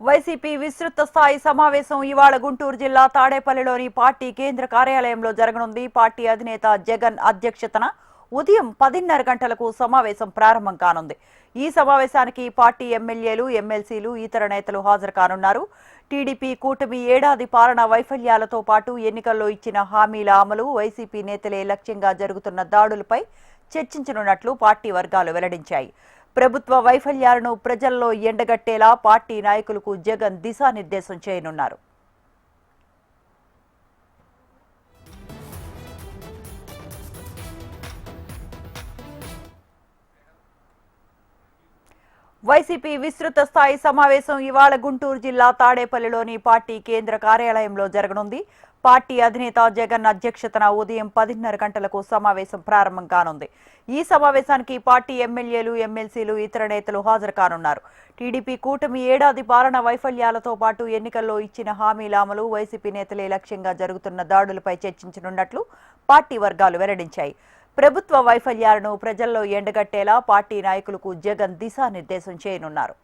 YCP విస్తృత స్థాయి సమావేశం ఇవాళ గుంటూరు జిల్లా తాడేపల్లిలోని పార్టీ కేంద్ర కార్యాలయంలో జరగనుంది. పార్టీ అధినేత జగన్ అధ్యక్షతన ఉదయం 10:30 గంటలకు సమావేశం ప్రారంభం కానుంది. ఈ సమావేశానికి పార్టీ ఎమ్మెల్యేలు, ఎమ్మెల్సీలు, ఇతర నేతలు హాజరు కానున్నారు. టీడీపీ కూటమి ఏడాది పాలన వైఫల్యాలతో పాటు ఎన్నికల్లో ఇచ్చిన హామీల అమలు, వైసీపీ నేతలే లక్ష్యంగా జరుగుతున్న దాడులపై చర్చించనున్నట్లు పార్టీ వర్గాలు వెల్లడించాయి. ప్రభుత్వ వైఫల్యాలను ప్రజల్లో ఎండగట్టేలా పార్టీ నాయకులకు జగన్ దిశానిర్దేశం చేయనున్నారు. వైసీపీ విస్తృత స్థాయి సమావేశం ఇవాళ గుంటూరు జిల్లా తాడేపల్లిలోని పార్టీ కేంద్ర కార్యాలయంలో జరగనుంది. పార్టీ అధినేత జగన్ అధ్యక్షతన ఉదయం 10:30 గంటలకు సమావేశం ప్రారంభం కానుంది. ఈ సమావేశానికి పార్టీ ఎమ్మెల్యేలు, ఎమ్మెల్సీలు, ఇతర నేతలు హాజరు కానున్నారు. టీడీపీ కూటమి ఏడాది పాలన వైఫల్యాలతో పాటు ఎన్నికల్లో ఇచ్చిన హామీల అమలు, వైసీపీ నేతలే లక్ష్యంగా జరుగుతున్న దాడులపై చర్చించనున్నట్లు పార్టీ వర్గాలు వెల్లడించాయి. ప్రభుత్వ వైఫల్యాలను ప్రజల్లో ఎండగట్టేలా పార్టీ నాయకులకు జగన్ దిశానిర్దేశం చేయనున్నారు.